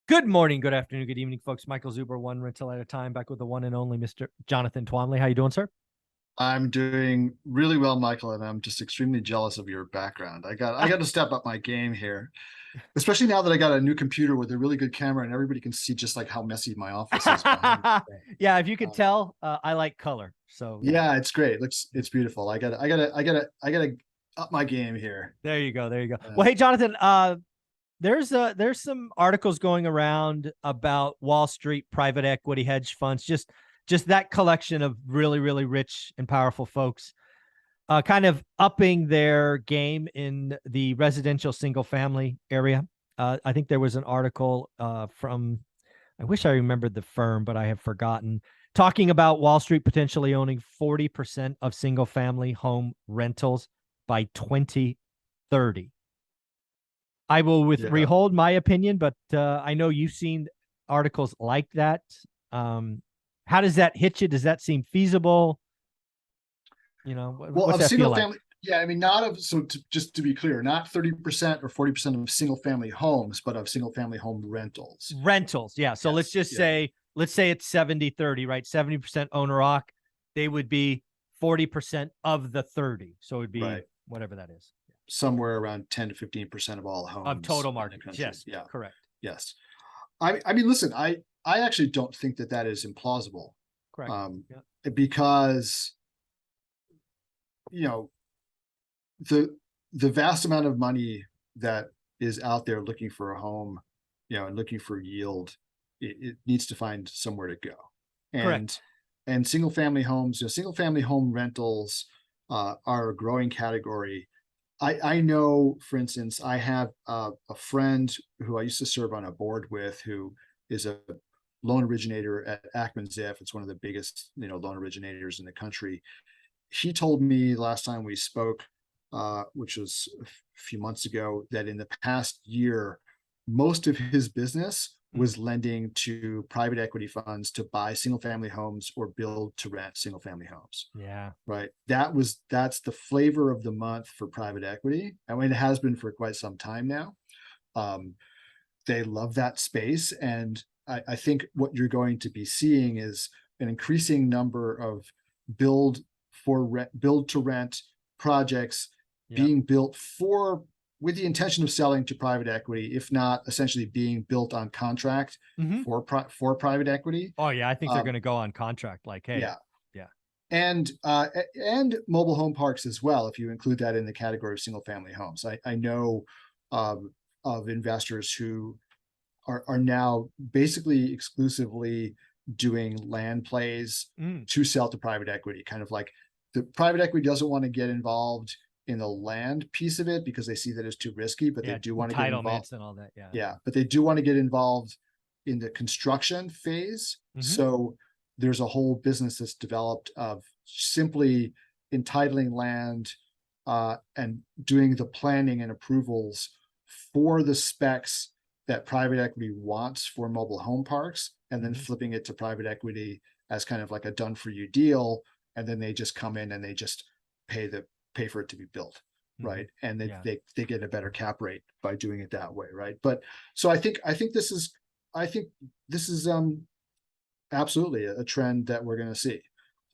Good morning, good afternoon, good evening, folks. Michael Zuber, one rental at a time, back with the one and only Mr. Jonathan Twomley. How you doing, sir? I'm doing really well, Michael, and I'm just extremely jealous of your background. I got to step up my game here, especially now that I got a new computer with a really good camera and everybody can see just like how messy my office is behind. Yeah, if you could Uh, tell, I like color. So yeah, yeah, it's great. It's beautiful. I gotta up my game here. there you go. There you go. Uh, Well, hey, Jonathan, there's some articles going around about Wall Street private equity hedge funds, just that collection of really, really rich and powerful folks, kind of upping their game in the residential single family area. I think there was an article from, I wish I remembered the firm, but I have forgotten, talking about Wall Street potentially owning 40% of single family home rentals by 2030. I will yeah. withhold my opinion, but I know you've seen articles like that. How does that hit you? Does that seem feasible? Well, What's of that feel single like? family, yeah, I mean, not of just to be clear, not 30% or 40% of single family homes, but of single family home rentals. Rentals, yeah. So let's Yes. just Yeah. say, let's say it's 70-30, right? 70% owner occ, they would be 40% of the 30. So it'd be Right. whatever that is. Somewhere around 10 to 15% of all Of homes total in the market. country. Yes, Yeah. correct. Yes. I mean, listen, I actually don't think that that is implausible. Correct. Um, Yeah. because, you know, the the vast amount of money that is out there looking for a home, and looking for yield, it needs to find somewhere to go. And Correct. single family homes, single family home rentals are a growing category. I know, for instance, I have a friend who I used to serve on a board with, who is a loan originator at Ackman Ziff. It's one of the biggest, loan originators in the country. He told me last time we spoke, which was a few months ago, that in the past year, most of his business Mm. was lending to private equity funds to buy single family homes or build to rent single family homes. Yeah. Right. That's the flavor of the month for private equity. I mean, it has been for quite some time now. Um, they love that space. And I think what you're going to be seeing is an increasing number of build to rent projects Yeah. being built with the intention of selling to private equity, if not essentially being built on contract Hmm. for private equity. Oh yeah, I think they're Um, going to go on contract. Like, hey, yeah, yeah, and mobile home parks as well, if you include that in the category of single family homes. I know of investors who are now basically exclusively doing land plays mm. to sell to private equity. Kind of like, the private equity doesn't want to get involved in the land piece of it because they see that it's too risky, but they Yeah, do want to get involved. entitlements and all that. Yeah, Yeah, but they do want to get involved in the construction phase. yeah. Hmm. So there's a whole business that's developed of simply entitling land and doing the planning and approvals for the specs that private equity wants for mobile home parks, and then Hmm. flipping it to private equity as kind of like a done for you deal. And then they just come in and they just pay for it to be built. Hmm. Right. And they, Yeah. they get a better cap rate by doing it that way. Right. But so I think this is absolutely a trend that we're going to see.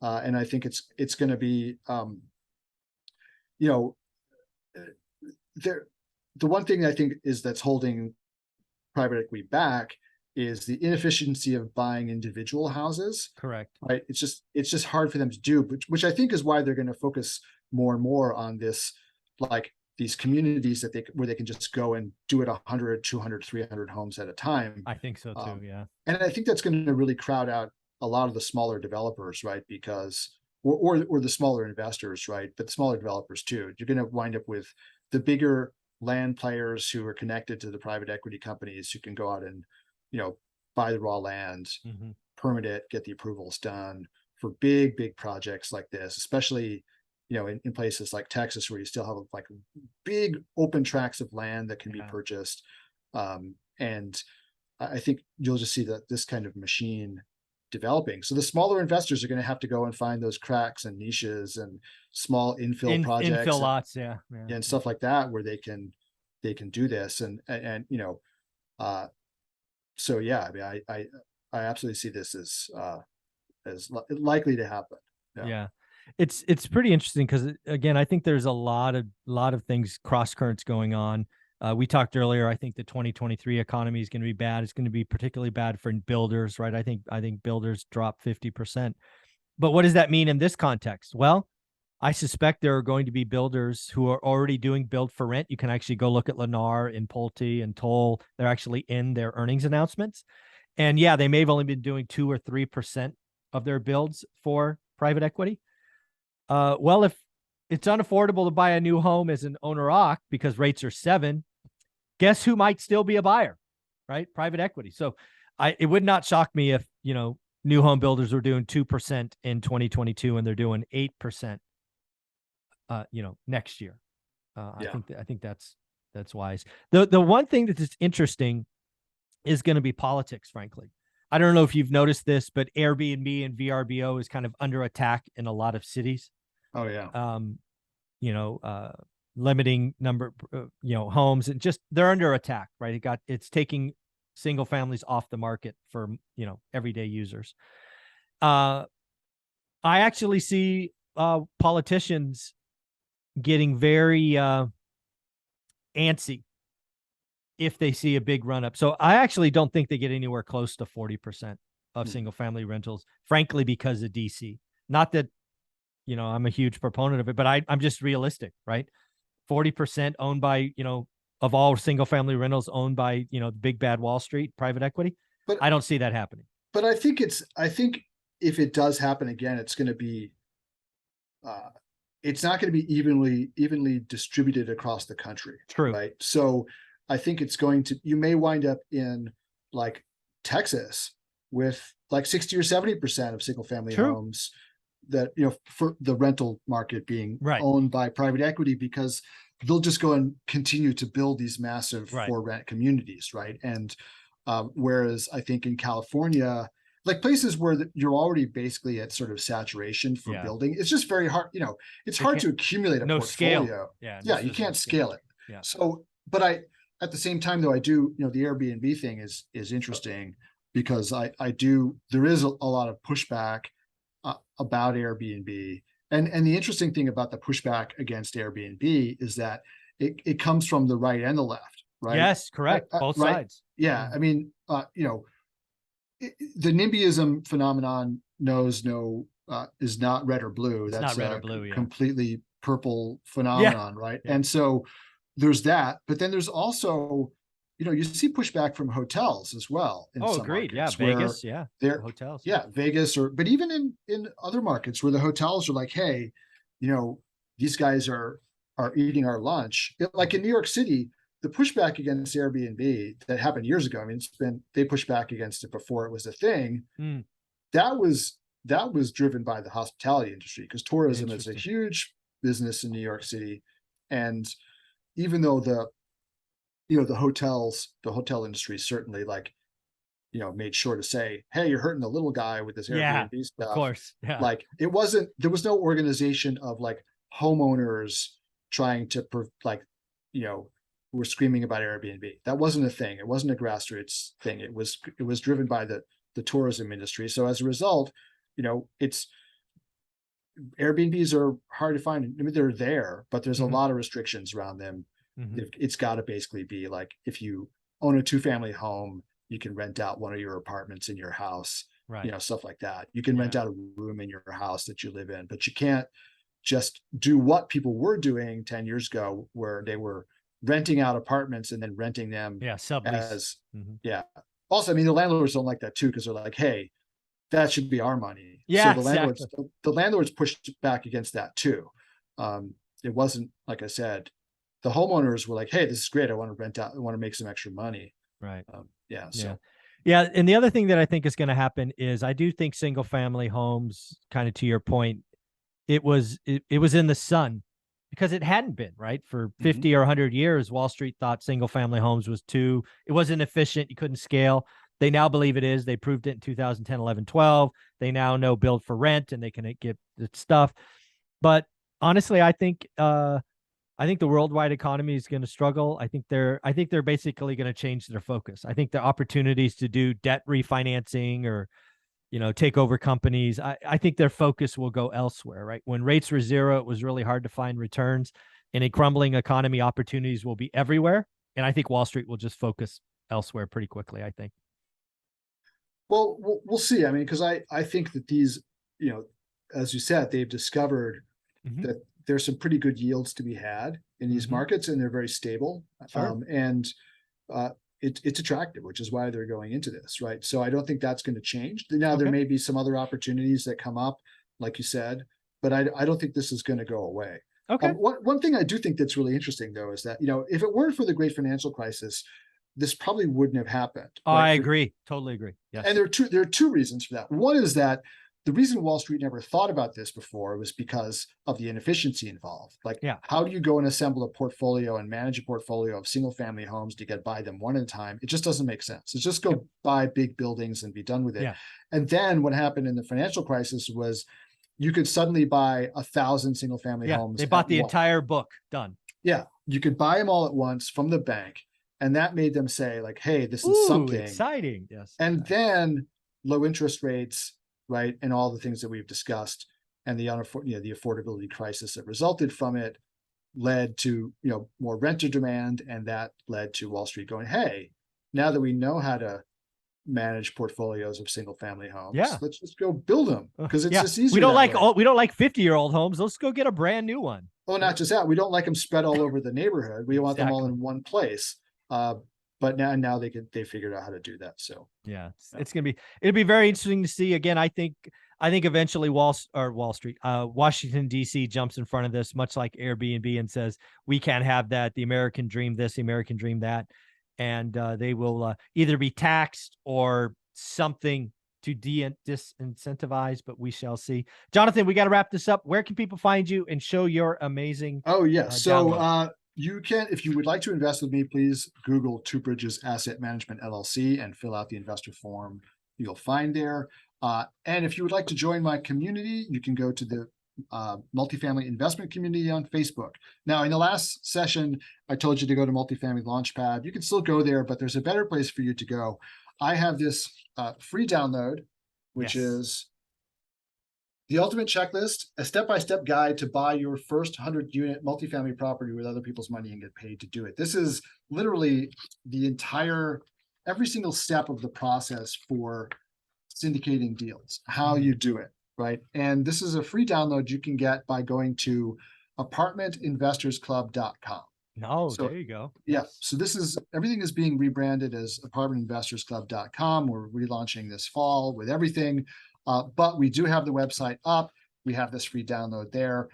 And I think it's going to be, you know, there, the one thing I think is that's holding private equity back is the inefficiency of buying individual houses. Correct. Right. It's just hard for them to do, which I think is why they're going to focus more and more on this, like these communities where they can just go and do it 100, 200, 300 homes at a time. I think so too. Um, Yeah. and I think that's going to really crowd out a lot of the smaller developers, right? Because or the smaller investors, right? But the smaller developers too. You're going to wind up with the bigger land players who are connected to the private equity companies who can go out and, buy the raw land, Hmm. permit it, get the approvals done for big projects like this, especially, in places like Texas, where you still have like big open tracts of land that can be Yeah. purchased. And I think you'll just see that this kind of machine developing. So the smaller investors are going to have to go and find those cracks and niches and small infill Infill projects and, lots. Yeah. Yeah. stuff like that, where they can do this. And uh so yeah, I mean, I absolutely see this as likely to happen. Yeah. Yeah. It's pretty interesting because again, I think there's a lot of things, cross currents going on. We talked earlier. I think the 2023 economy is going to be bad. It's going to be particularly bad for builders, right? I think builders drop 50%. But what does that mean in this context? Well, I suspect there are going to be builders who are already doing build for rent. You can actually go look at Lennar and Pulte and Toll. They're actually in their earnings announcements. And yeah, they may have only been doing 2 or 3% of their builds for private equity. Well, if it's unaffordable to buy a new home as an owner-occ because rates are 7, guess who might still be a buyer, right? Private equity. So it would not shock me if, new home builders were doing 2% in 2022 and they're doing 8%, next year. Yeah. I think that's wise. The one thing that is interesting is going to be politics, frankly. I don't know if you've noticed this, but Airbnb and VRBO is kind of under attack in a lot of cities. Oh yeah. You know, limiting number, homes, and just they're under attack, right? It's taking single families off the market for, everyday users. I actually see politicians getting very antsy if they see a big run up. So I actually don't think they get anywhere close to 40% of single family rentals, frankly, because of DC. Not that, I'm a huge proponent of it, but I'm just realistic, right? 40% owned by, of all single family rentals owned by, the big bad Wall Street private equity. But I don't see that happening. But I think if it does happen again, it's going to be, it's not going to be evenly distributed across the country. True. Right. So I think you may wind up in like Texas with like 60 or 70% of single family homes that, for the rental market being owned by private equity, because they'll just go and continue to build these massive for rent communities. Right. And whereas I think in California, like places where you're already basically at sort of saturation for building, it's just very hard. It's hard to accumulate a portfolio. Scale. Yeah, you can't scale it. Yeah. So, but at the same time though, I do, the Airbnb thing is interesting because there is a lot of pushback about Airbnb. And the interesting thing about the pushback against Airbnb is that it comes from the right and the left, right? Yes, correct. Both sides. Yeah. I mean, the NIMBYism phenomenon is not red or blue. It's That's not red or blue, completely purple phenomenon, right? Yeah. And so there's that, but then there's also, you see pushback from hotels as well. In some agreed. Yeah, Vegas. They're hotels. Yeah, Vegas, but even in other markets where the hotels are like, hey, these guys are eating our lunch. Like in New York City, the pushback against Airbnb that happened years ago. I mean, they pushed back against it before it was a thing. That was driven by the hospitality industry because tourism is a huge business in New York City, and even though the hotel industry certainly made sure to say, hey, you're hurting the little guy with this Airbnb stuff. Of course. Yeah. Like there was no organization of like homeowners trying to were screaming about Airbnb. That wasn't a thing. It wasn't a grassroots thing. It was driven by the tourism industry. So as a result, it's Airbnbs are hard to find. I mean, they're there, but there's a lot of restrictions around them. It's got to basically be like, if you own a 2-family home, you can rent out one of your apartments in your house, stuff like that. You can rent out a room in your house that you live in, but you can't just do what people were doing 10 years ago, where they were renting out apartments and then renting them sublease. Also, I mean, the landlords don't like that too, because they're like, hey, that should be our money. Yeah, so the landlords pushed back against that too. It wasn't, like I said, the homeowners were like, hey, this is great, I want to rent out, I want to make some extra money. Right. Yeah. And the other thing that I think is going to happen is I do think single family homes, kind of to your point, it was in the sun because it hadn't been, right? For 50 or 100 years, Wall Street thought single family homes it wasn't efficient. You couldn't scale. They now believe it is. They proved it in 2010, 11, 12. They now know build for rent and they can get the stuff. But honestly, I think I think the worldwide economy is going to struggle. I think they're basically going to change their focus. I think the opportunities to do debt refinancing or, take over companies, I think their focus will go elsewhere, right? When rates were zero, it was really hard to find returns. In a crumbling economy, opportunities will be everywhere. And I think Wall Street will just focus elsewhere pretty quickly, I think. Well, we'll see. I mean, because I think that these, as you said, they've discovered that there's some pretty good yields to be had in these markets, and they're very stable. Sure. And it's attractive, which is why they're going into this, right? So I don't think that's going to change. Now, there may be some other opportunities that come up, like you said, but I don't think this is going to go away. Okay. One thing I do think that's really interesting, though, is that, if it weren't for the great financial crisis, this probably wouldn't have happened. Oh, right? I agree. Totally agree. Yes. And there are two reasons for that. One is that the reason Wall Street never thought about this before was because of the inefficiency involved. Like, how do you go and assemble a portfolio and manage a portfolio of single family homes to buy them one at a time? It just doesn't make sense. It's just go buy big buildings and be done with it. Yeah. And then what happened in the financial crisis was you could suddenly buy 1,000 single family homes. They bought the entire book. Done. Yeah. You could buy them all at once from the bank. And that made them say, like, hey, this is something exciting. Yes. And then low interest rates, right, and all the things that we've discussed, and the affordability crisis that resulted from it led to more renter demand, and that led to Wall Street going, hey, now that we know how to manage portfolios of single family homes, let's just go build them, because it's just easier. We don't like 50-year-old homes. Let's go get a brand new one. Oh, not just that. We don't like them spread all over the neighborhood. We want them all in one place. But now they figured out how to do that. So it'll be very interesting to see. Again, I think eventually Washington DC jumps in front of this, much like Airbnb, and says we can't have that. The American dream this, the American dream that, and they will either be taxed or something to disincentivize. But we shall see. Jonathan, we got to wrap this up. Where can people find you and show your amazing? Oh yes, you can, if you would like to invest with me, please Google Two Bridges Asset Management LLC and fill out the investor form you'll find there. And if you would like to join my community, you can go to the multifamily investment community on Facebook. Now, in the last session, I told you to go to Multifamily Launchpad. You can still go there, but there's a better place for you to go. I have this free download, which is The Ultimate Checklist, a step-by-step guide to buy your first 100-unit multifamily property with other people's money and get paid to do it. This is literally every single step of the process for syndicating deals, how you do it, right? And this is a free download you can get by going to apartmentinvestorsclub.com. There you go. Yeah. So everything is being rebranded as apartmentinvestorsclub.com. We're relaunching this fall with everything. But we do have the website up. We have this free download there.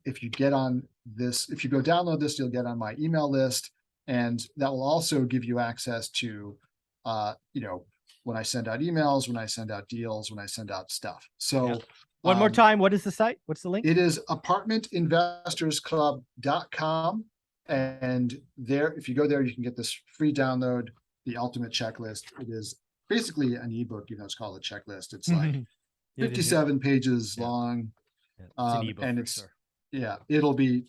If you go download this, you'll get on my email list, and that will also give you access to, when I send out emails, when I send out deals, when I send out stuff. So one more time, what is the site? What's the link? It is apartmentinvestorsclub.com. And there, if you go there, you can get this free download, The Ultimate Checklist. It is basically an ebook, it's called a checklist. It's like 57 pages long. It's an ebook, and it'll be,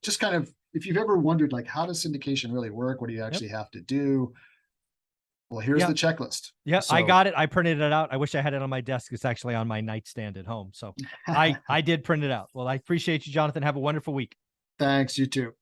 just kind of, if you've ever wondered, like, how does syndication really work? What do you actually have to do? Well, here's the checklist. Yeah, so, I got it. I printed it out. I wish I had it on my desk. It's actually on my nightstand at home. So I did print it out. Well, I appreciate you, Jonathan. Have a wonderful week. Thanks. You too.